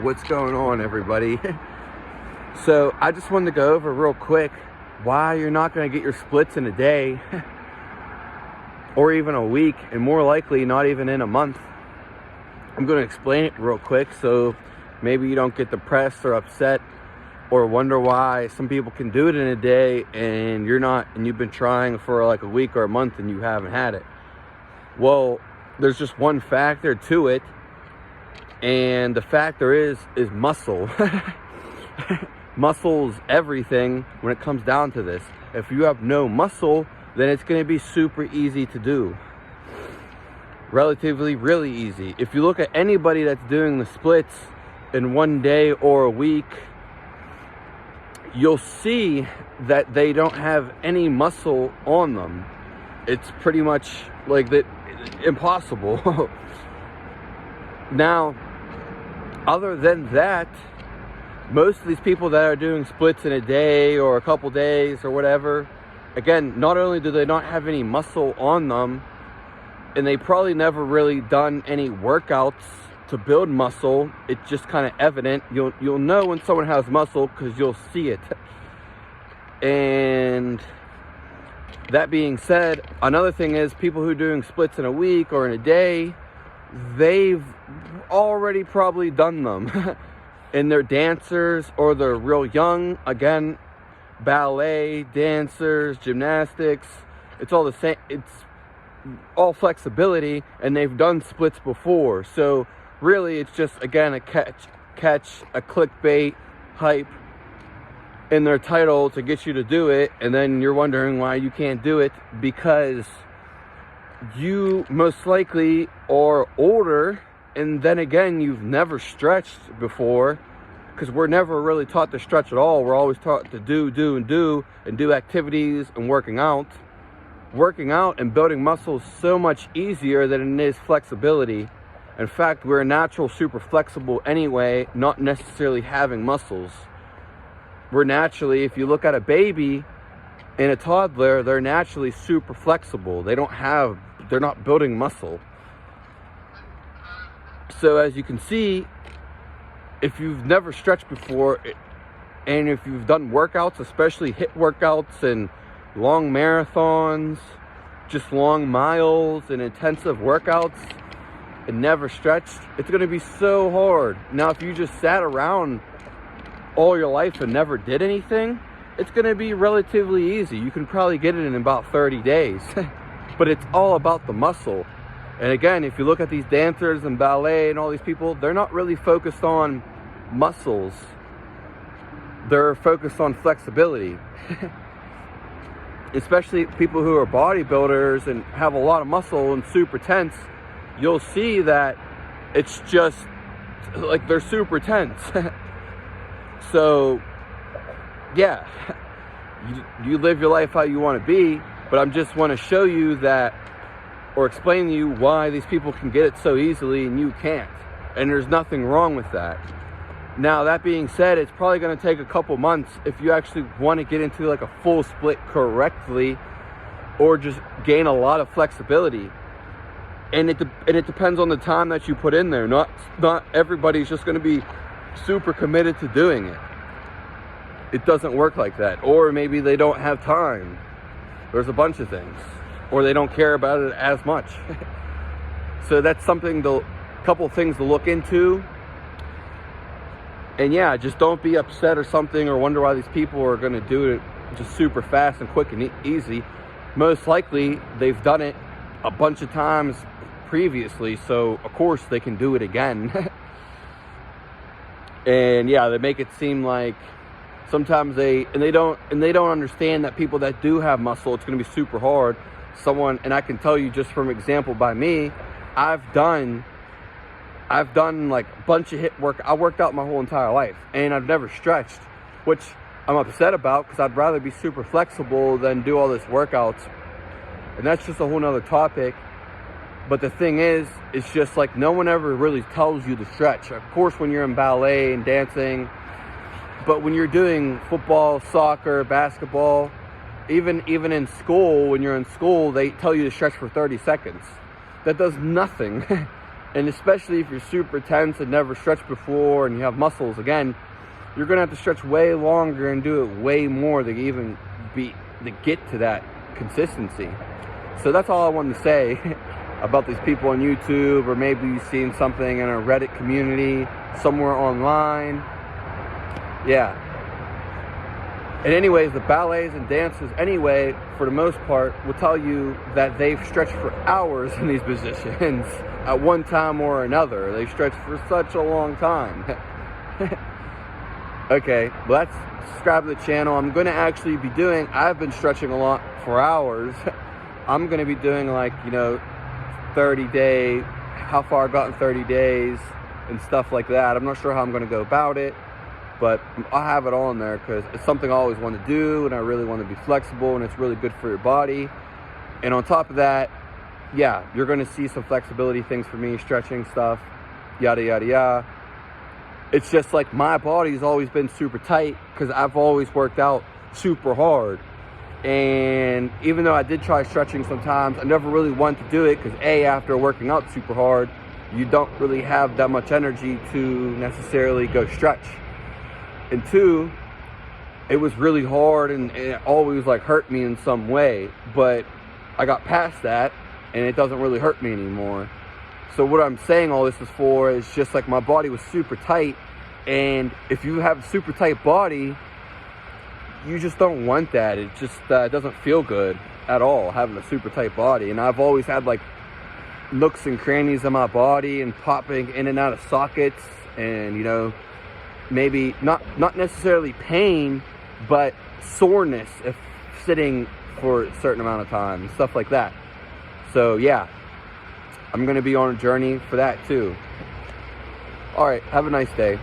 What's going on, everybody? So I just wanted to go over real quick why you're not going to get your splits in a day or even a week, and more likely not even in a month. I'm going to explain it real quick so maybe you don't get depressed or upset or wonder why some people can do it in a day and you're not, and you've been trying for like a week or a month and you haven't had it. Well, there's just one factor to it, and the factor is muscle. Muscle's everything when it comes down to this. If you have no muscle, then it's going to be super easy to do. Relatively really easy. If you look at anybody that's doing the splits in one day or a week, you'll see that they don't have any muscle on them. It's pretty much like that, impossible. Now, other than that, most of these people that are doing splits in a day or a couple days or whatever, again, not only do they not have any muscle on them, and they probably never really done any workouts to build muscle. It's just kind of evident. You'll know when someone has muscle because you'll see it. And that being said, another thing is people who are doing splits in a week or in a day, they've already probably done them. And they're dancers or they're real young. Again, ballet, dancers, gymnastics, it's all the same. It's all flexibility, and they've done splits before. So really it's just, again, a catch, a clickbait hype in their title to get you to do it, and then you're wondering why you can't do it because you most likely are older, and then again, you've never stretched before, because we're never really taught to stretch at all. We're always taught to do activities and working out. Working out and building muscle is so much easier than it is flexibility. In fact, we're natural super flexible anyway, not necessarily having muscles. We're naturally, if you look at a baby and a toddler, they're naturally super flexible. They're not building muscle. So as you can see, if you've never stretched before, and if you've done workouts, especially HIIT workouts and long marathons, just long miles and intensive workouts, and never stretched, it's going to be so hard. Now, if you just sat around all your life and never did anything, it's going to be relatively easy. You can probably get it in about 30 days. But it's all about the muscle. And again, if you look at these dancers and ballet and all these people, they're not really focused on muscles. They're focused on flexibility. Especially people who are bodybuilders and have a lot of muscle and super tense, you'll see that it's just like they're super tense. So, yeah, you live your life how you want to be, but I just want to show you that, or explain to you why these people can get it so easily and you can't. And there's nothing wrong with that. Now, that being said, it's probably going to take a couple months if you actually want to get into like a full split correctly, or just gain a lot of flexibility. And it depends on the time that you put in there. Not everybody's just going to be super committed to doing it. It doesn't work like that. Or maybe they don't have time. There's a bunch of things. Or they don't care about it as much. So that's something, couple things to look into. And yeah, just don't be upset or something, or wonder why these people are going to do it just super fast and quick and easy. Most likely, they've done it a bunch of times previously, so of course they can do it again. And yeah, they make it seem like sometimes they don't understand that people that do have muscle, it's going to be super hard. And I can tell you just from example by me, I've done like a bunch of HIIT work. I worked out my whole entire life, and I've never stretched, which I'm upset about because I'd rather be super flexible than do all this workouts. And that's just a whole nother topic. But the thing is, it's just like no one ever really tells you to stretch. Of course, when you're in ballet and dancing, but when you're doing football, soccer, basketball, even in school, when you're in school, they tell you to stretch for 30 seconds. That does nothing. And especially if you're super tense and never stretched before and you have muscles, again, you're going to have to stretch way longer and do it way more to get to that consistency. So that's all I wanted to say about these people on YouTube, or maybe you've seen something in a Reddit community somewhere online. Yeah. And anyways, the ballets and dancers, anyway, for the most part, will tell you that they've stretched for hours in these positions at one time or another. They stretched for such a long time. Okay, well, subscribe to the channel. I'm going to actually be I've been stretching a lot for hours. I'm going to be doing 30-day, how far I got in 30 days and stuff like that. I'm not sure how I'm going to go about it, but I'll have it all in there because it's something I always want to do, and I really want to be flexible, and it's really good for your body. And on top of that, yeah, you're going to see some flexibility things for me, stretching stuff, yada, yada, yada. It's just like my body's always been super tight because I've always worked out super hard. And even though I did try stretching sometimes, I never really wanted to do it because A, after working out super hard, you don't really have that much energy to necessarily go stretch. And two, it was really hard and it always hurt me in some way. But I got past that and it doesn't really hurt me anymore. So what I'm saying all this is for is just my body was super tight, and if you have a super tight body, you just don't want that. It just doesn't feel good at all, having a super tight body. And I've always had nooks and crannies in my body and popping in and out of sockets, and maybe not necessarily pain, but soreness if sitting for a certain amount of time, stuff like that. So yeah, I'm going to be on a journey for that too. All right, have a nice day.